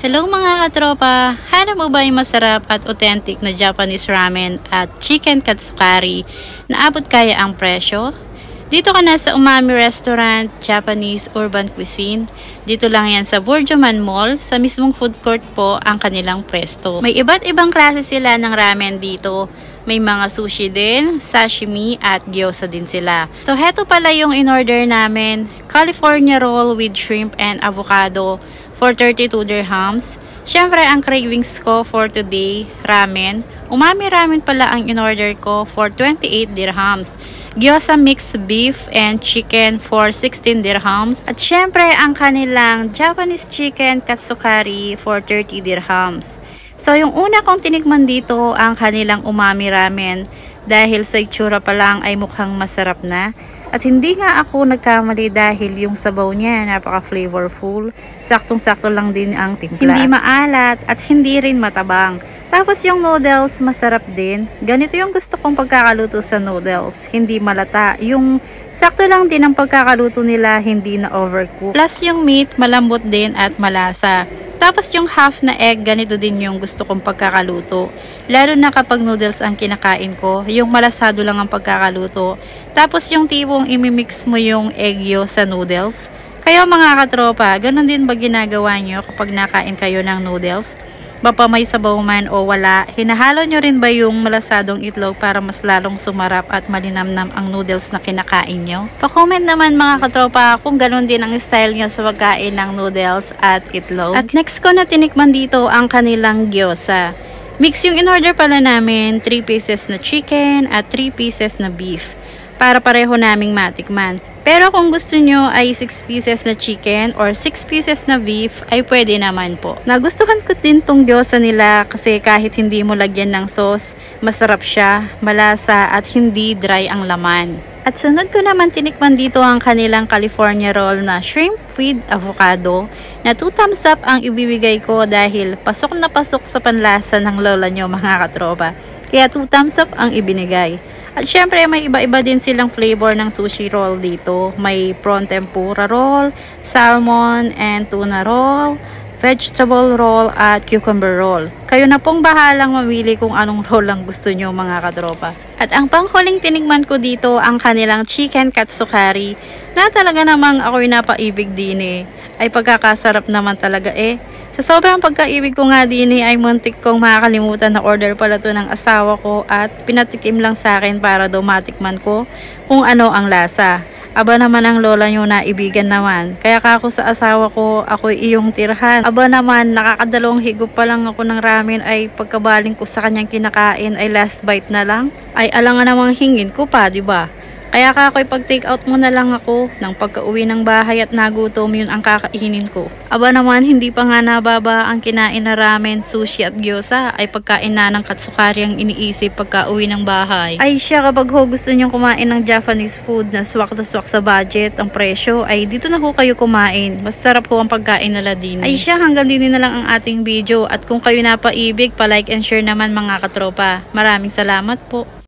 Hello mga katropa! Hanap mo ba yung masarap at authentic na Japanese ramen at chicken katsukari na abot kaya ang presyo? Dito ka na sa Umami Restaurant, Japanese Urban Cuisine. Dito lang yan sa Burjoman Mall. Sa mismong food court po ang kanilang pwesto. May iba't ibang klase sila ng ramen dito. May mga sushi din, sashimi at gyoza din sila. So heto pala yung in-order namin. California roll with shrimp and avocado for 32 dirhams. Syempre, ang cravings ko for today, ramen. Umami ramen pala ang in-order ko for 28 dirhams. Gyoza mixed beef and chicken for 16 dirhams. At syempre, ang kanilang Japanese chicken katsukari for 30 dirhams. So, yung una kong tinikman dito, ang kanilang umami ramen. Dahil sa itsura pa lang ay mukhang masarap na. At hindi nga ako nagkamali dahil yung sabaw niya napaka-flavorful. Saktong-sakto lang din ang timpla. Hindi maalat at hindi rin matabang. Tapos yung noodles masarap din. Ganito yung gusto kong pagkakaluto sa noodles. Hindi malata. Yung sakto lang din ang pagkakaluto nila, hindi na overcook. Plus yung meat malambot din at malasa. Tapos yung half na egg, ganito din yung gusto kong pagkakaluto. Lalo na kapag noodles ang kinakain ko, yung malasado lang ang pagkakaluto. Tapos yung tipong imimix mo yung egg yolk sa noodles. Kayo mga katropa, ganun din ba ginagawa nyo kapag nakain kayo ng noodles? Bapa may sabaw man o wala, hinahalo nyo rin ba yung malasadong itlog para mas lalong sumarap at malinamnam ang noodles na kinakain nyo? Pa-comment naman mga katropa kung ganun din ang style nyo sa pagkain ng noodles at itlog. At next ko na tinikman dito ang kanilang gyoza. Mix yung in-order pala namin, 3 pieces na chicken at 3 pieces na beef. Para pareho naming matikman. Pero kung gusto nyo ay 6 pieces na chicken or 6 pieces na beef, ay pwede naman po. Nagustuhan ko din tong gyoza nila kasi kahit hindi mo lagyan ng sauce, masarap siya, malasa at hindi dry ang laman. At sunod ko naman tinikman dito ang kanilang California roll na shrimp with avocado na 2 thumbs up ang ibibigay ko dahil pasok na pasok sa panlasa ng lola nyo mga katropa. Kaya 2 thumbs up ang ibinigay. At syempre may iba-iba din silang flavor ng sushi roll dito. May prawn tempura roll, salmon and tuna roll, vegetable roll at cucumber roll. Kayo na pong bahalang mamili kung anong roll ang gusto nyo mga katropa. At ang panghuling tinikman ko dito ang kanilang chicken katsukari na talaga namang ako'y napaibig din eh. Ay pagkakasarap naman talaga eh. Sa sobrang pagkaibig ko nga din eh, ay muntik kong makakalimutan na order pala to ng asawa ko at pinatikim lang sa akin para daw matikman ko kung ano ang lasa. Aba naman ang lola nyo na ibigan naman. Kaya kako sa asawa ko, ako iyong tirhan. Aba naman, nakakadalawang higop pa lang ako ng ramen ay pagkabaling ko sa kanyang kinakain ay last bite na lang. Ay alangan namang hingin ko pa, di ba? Kaya kakoy pag take out mo na lang ako nang pagka-uwi ng bahay at nagutom yun ang kakainin ko. Aba naman hindi pa nga nababa ang kinain na ramen, sushi at gyoza ay pagkain na ng katsukari ang iniisip pagka-uwi ng bahay. Ay siya kapag ho gusto nyo kumain ng Japanese food na swak na swak sa budget ang presyo ay dito na ho kayo kumain. Mas sarap ho ang pagkain nila din. Ay siya hanggang din na lang ang ating video at kung kayo napaibig pa like and share naman mga katropa. Maraming salamat po.